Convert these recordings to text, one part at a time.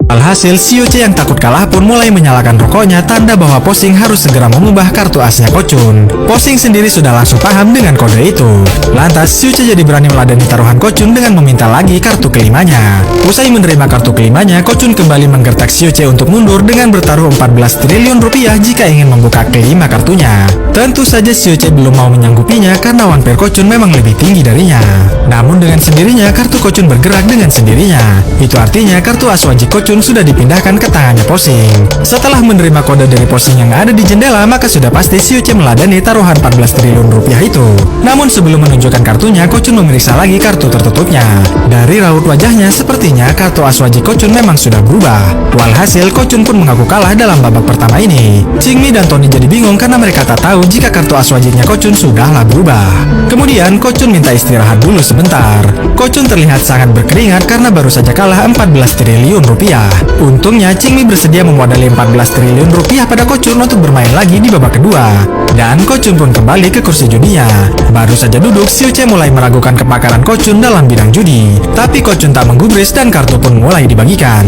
Alhasil, Sioche yang takut kalah pun mulai menyalakan rokoknya, tanda bahwa Posing harus segera mengubah kartu asnya Kochun. Posing sendiri sudah langsung paham dengan kode itu. Lantas, Sioche jadi berani meladeni taruhan Kochun dengan meminta lagi kartu kelimanya. Usai menerima kartu kelimanya, Kochun kembali menggertak Sioche untuk mundur dengan bertaruh 14 triliun rupiah jika ingin membuka kelima kartunya. Tentu saja Sioche belum mau menyanggupinya karena One Pair Kochun memang lebih tinggi darinya. Namun dengan sendirinya, kartu Kochun bergerak dengan sendirinya. Itu artinya kartu as wajib Kochun sudah dipindahkan ke tangannya Posing. Setelah menerima kode dari Posing yang ada di jendela, maka sudah pasti Sioche meladeni taruhan 14 triliun rupiah itu. Namun sebelum menunjukkan kartunya, Kochun memeriksa lagi kartu tertutupnya. Dari raut wajahnya, sepertinya kartu as wajib Kochun memang sudah berubah. Walhasil, Kochun pun mengaku kalah dalam babak pertama ini. Qingmi dan Tony jadi bingung karena mereka tak tahu jika kartu as wajibnya Kochun sudahlah berubah. Kemudian, Kochun minta istirahat dulu sebentar. Kochun terlihat sangat berkeringat karena baru saja kalah 14 triliun rupiah. Untungnya, Qingmi bersedia memodali 14 triliun rupiah pada Kochun untuk bermain lagi di babak kedua. Dan Kochun pun kembali ke kursi judinya. Baru saja duduk, Sioche mulai meragukan kepakaran Kochun dalam bidang judi. Tapi Kochun tak menggubris dan kartu pun mulai dibagikan.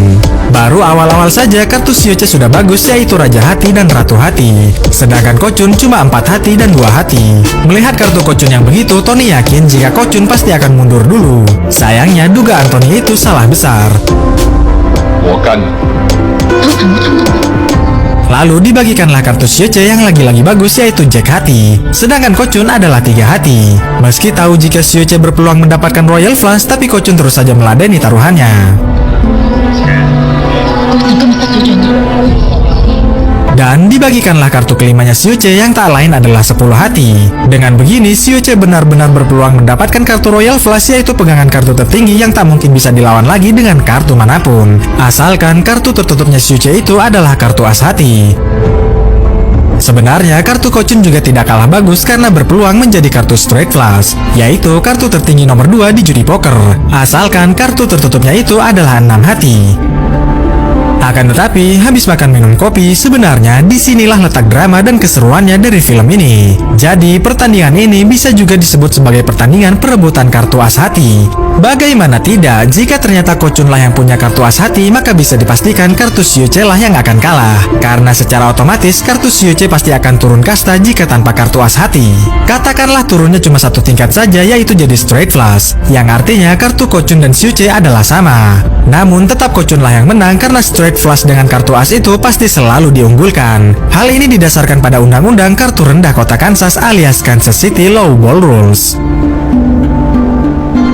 Baru awal-awal saja kartu Sioche sudah bagus, yaitu Raja Hati dan Ratu Hati. Sedangkan Kochun cuma 4 hati dan 2 hati. Melihat kartu Kochun yang begitu, Tony yakin jika Kochun pasti akan mundur dulu. Sayangnya, dugaan Tony itu salah besar. Lalu dibagikanlah kartu Sioche yang lagi-lagi bagus, yaitu Jack Hati. Sedangkan Kochun adalah 3 hati. Meski tahu jika Sioche berpeluang mendapatkan Royal Flush, tapi Kochun terus saja meladeni taruhannya. Dan dibagikanlah kartu kelimanya Sioche yang tak lain adalah 10 hati. Dengan begini, Sioche benar-benar berpeluang mendapatkan kartu Royal Flush, yaitu pegangan kartu tertinggi yang tak mungkin bisa dilawan lagi dengan kartu manapun. Asalkan kartu tertutupnya Sioche itu adalah kartu as hati. Sebenarnya, kartu Kochun juga tidak kalah bagus karena berpeluang menjadi kartu straight flush, yaitu kartu tertinggi nomor 2 di judi poker. Asalkan kartu tertutupnya itu adalah 6 hati. Akan tetapi, habis makan minum kopi, sebenarnya disinilah letak drama dan keseruannya dari film ini. Jadi, pertandingan ini bisa juga disebut sebagai pertandingan perebutan kartu as hati. Bagaimana tidak, jika ternyata Kochun lah yang punya kartu as hati, maka bisa dipastikan kartu Sioche lah yang akan kalah. Karena secara otomatis, kartu Sioche pasti akan turun kasta jika tanpa kartu as hati. Katakanlah turunnya cuma 1 tingkat saja, yaitu jadi straight flush, yang artinya kartu Kochun dan Sioche adalah sama. Namun tetap Kochun lah yang menang karena straight flush dengan kartu as itu pasti selalu diunggulkan. Hal ini didasarkan pada undang-undang kartu rendah kota Kansas alias Kansas City Lowball Rules.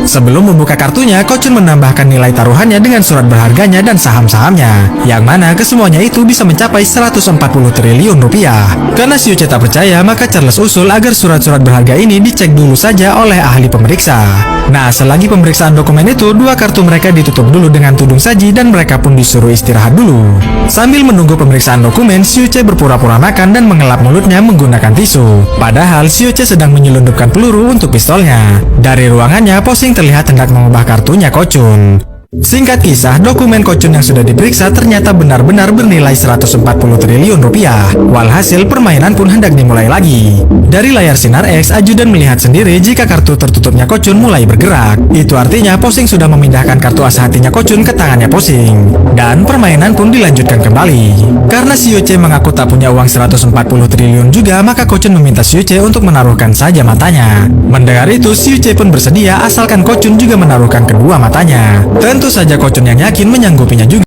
Sebelum membuka kartunya, Kochun menambahkan nilai taruhannya dengan surat berharganya dan saham-sahamnya, yang mana kesemuanya itu bisa mencapai 140 triliun rupiah. Karena Sioche tak percaya, maka Charles usul agar surat-surat berharga ini dicek dulu saja oleh ahli pemeriksa. Nah, selagi pemeriksaan dokumen itu, 2 kartu mereka ditutup dulu dengan tudung saji dan mereka pun disuruh istirahat dulu. Sambil menunggu pemeriksaan dokumen, Sioche berpura-pura makan dan mengelap mulutnya menggunakan tisu. Padahal Sioche sedang menyelundupkan peluru untuk pistolnya. Dari ruangannya, Posing terlihat hendak mengubah kartunya Kochun. Singkat kisah, dokumen Kochun yang sudah diperiksa ternyata benar-benar bernilai 140 triliun rupiah. Walhasil, permainan pun hendak dimulai lagi. Dari layar sinar X, ajudan melihat sendiri jika kartu tertutupnya Kochun mulai bergerak. Itu artinya Posing sudah memindahkan kartu as hatinya Kochun ke tangannya Posing. Dan permainan pun dilanjutkan kembali. Karena Sioche mengaku tak punya uang 140 triliun juga, maka Kochun meminta Sioche untuk menaruhkan saja matanya. Mendengar itu, Sioche pun bersedia asalkan Kochun juga menaruhkan kedua matanya. Tentu saja Kochun yang yakin menyanggupinya juga.